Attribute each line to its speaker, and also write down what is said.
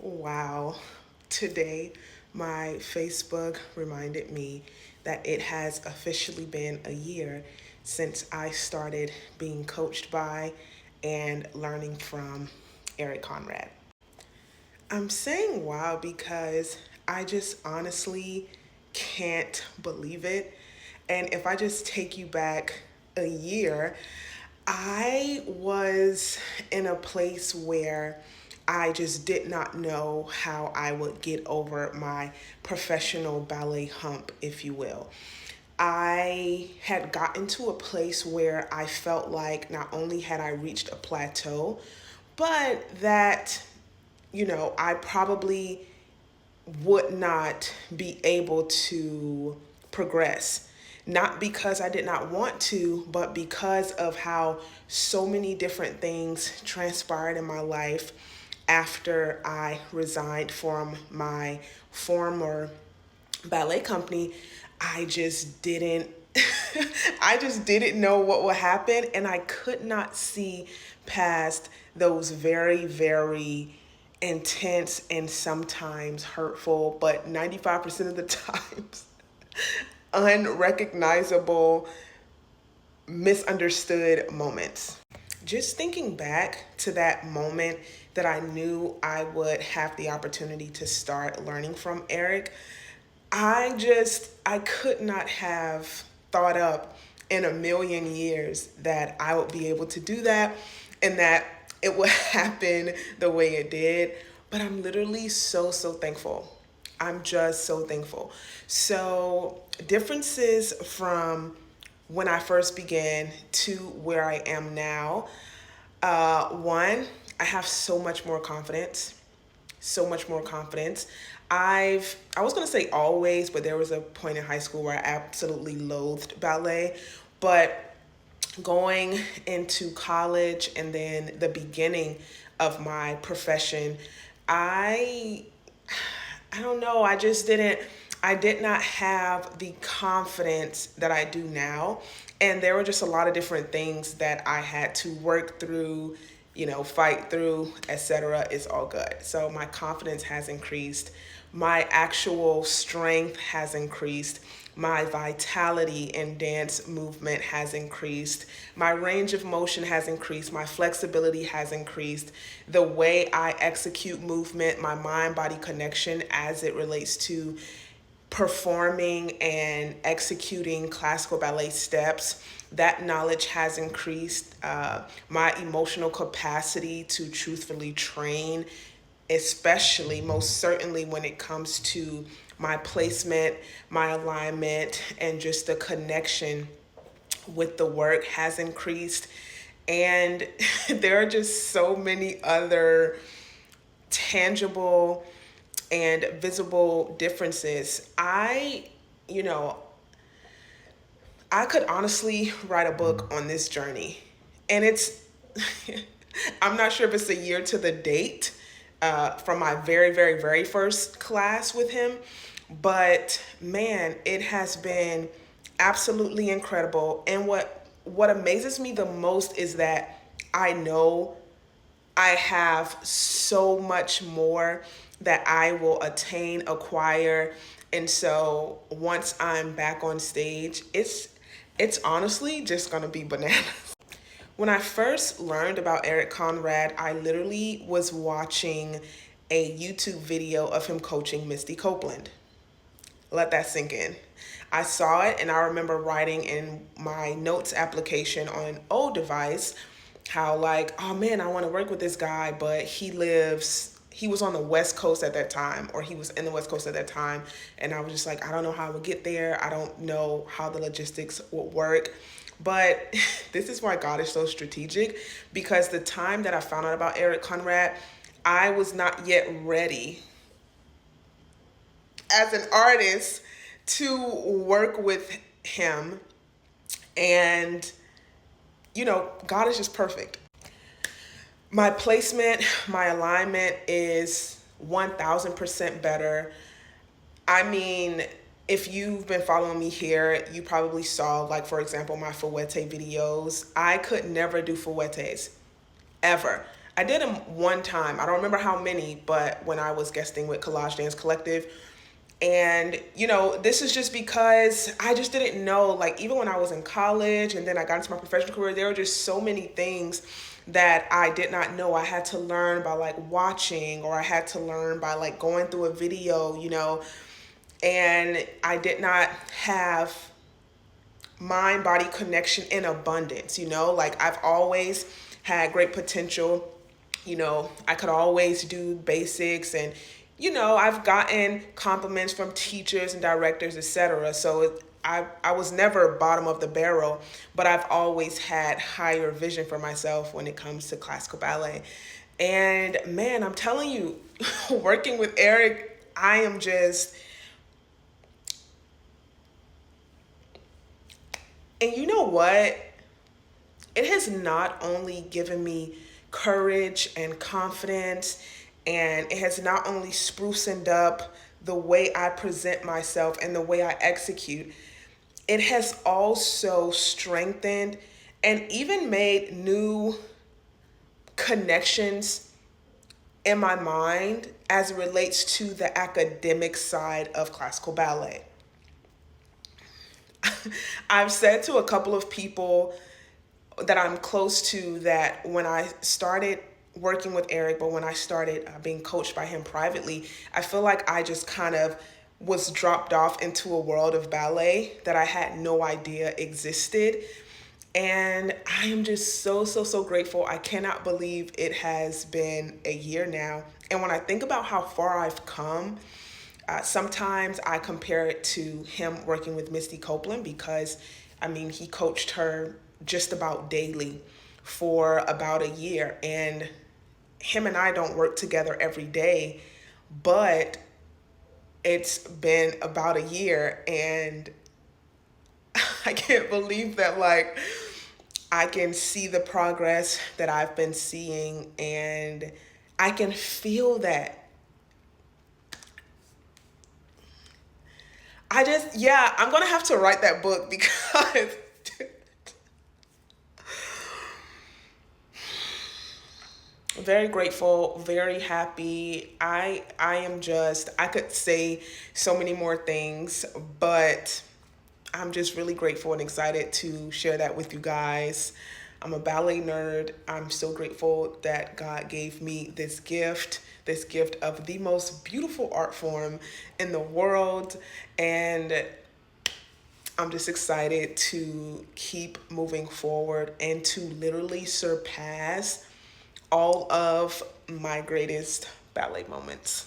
Speaker 1: Wow. Today, my Facebook reminded me that it has officially been a year since I started being coached by and learning from Eric Conrad. I'm saying wow because I just honestly can't believe it. And if I just take you back a year, I was in a place where I just did not know how I would get over my professional ballet hump, if you will. I had gotten to a place where I felt like not only had I reached a plateau, but that, I probably would not be able to progress. Not because I did not want to, but because of how so many different things transpired in my life after I resigned from my former ballet company. I just didn't I just didn't know what would happen, and I could not see past those very, very intense and sometimes hurtful, but 95% of the times unrecognizable, misunderstood moments. Just thinking back to that moment that I knew I would have the opportunity to start learning from Eric, I could not have thought up in a million years that I would be able to do that and that it would happen the way it did. But I'm literally so, so thankful. I'm just so thankful. So, differences from when I first began to where I am now. One, I have so much more confidence, so much more confidence. I was gonna say always, but there was a point in high school where I absolutely loathed ballet. But going into college and then the beginning of my profession, I I don't know, I did not have the confidence that I do now. And there were just a lot of different things that I had to work through, fight through, etc. It's all good. So my confidence has increased. My actual strength has increased. My vitality and dance movement has increased. My range of motion has increased. My flexibility has increased. The way I execute movement, my mind body connection as it relates to performing and executing classical ballet steps, that knowledge has increased. My emotional capacity to truthfully train, especially most certainly when it comes to my placement, my alignment, and just the connection with the work has increased. And there are just so many other tangible and visible differences. You know, I could honestly write a book on this journey. And I'm not sure if it's a year to the date from my very, very, very first class with him. But man, it has been absolutely incredible. And what amazes me the most is that I know I have so much more that I will attain, acquire. And so once I'm back on stage, it's honestly just gonna be bananas. When I first learned about Eric Conrad, I literally was watching a YouTube video of him coaching Misty Copeland. Let that sink in. I saw it and I remember writing in my notes application on an old device how, like, oh man, I want to work with this guy, but he was on the West Coast at that time, or he was in the West Coast at that time. And I was just like, I don't know how I would get there. I don't know how the logistics would work. But this is why God is so strategic, because the time that I found out about Eric Conrad, I was not yet ready as an artist to work with him. And, God is just perfect. My placement, my alignment is 1000% better. I mean, if you've been following me here, you probably saw, like, for example, my fouette videos. I could never do fouettes, ever. I did them one time. I don't remember how many, but when I was guesting with Collage Dance Collective. And, this is just because I just didn't know, like, even when I was in college and then I got into my professional career, there were just so many things that I did not know. I had to learn by like watching, or I had to learn by like going through a video, and I did not have mind body connection in abundance, like I've always had great potential. I could always do basics, and I've gotten compliments from teachers and directors, etc. So I was never bottom of the barrel, but I've always had higher vision for myself when it comes to classical ballet. And man, I'm telling you, working with Eric, I am just, and you know what? It has not only given me courage and confidence, and it has not only sprucened up the way I present myself and the way I execute, it has also strengthened and even made new connections in my mind as it relates to the academic side of classical ballet. I've said to a couple of people that I'm close to that when I started working with Eric, but when I started being coached by him privately, I feel like I just kind of was dropped off into a world of ballet that I had no idea existed. And I am just so, so, so grateful. I cannot believe it has been a year now. And when I think about how far I've come, sometimes I compare it to him working with Misty Copeland, because he coached her just about daily for about a year. And him and I don't work together every day, but it's been about a year, and I can't believe that, like, I can see the progress that I've been seeing, and I can feel that. I'm gonna have to write that book because very grateful, very happy. I could say so many more things, but I'm just really grateful and excited to share that with you guys. I'm a ballet nerd. I'm so grateful that God gave me this gift of the most beautiful art form in the world. And I'm just excited to keep moving forward and to literally surpass all of my greatest ballet moments.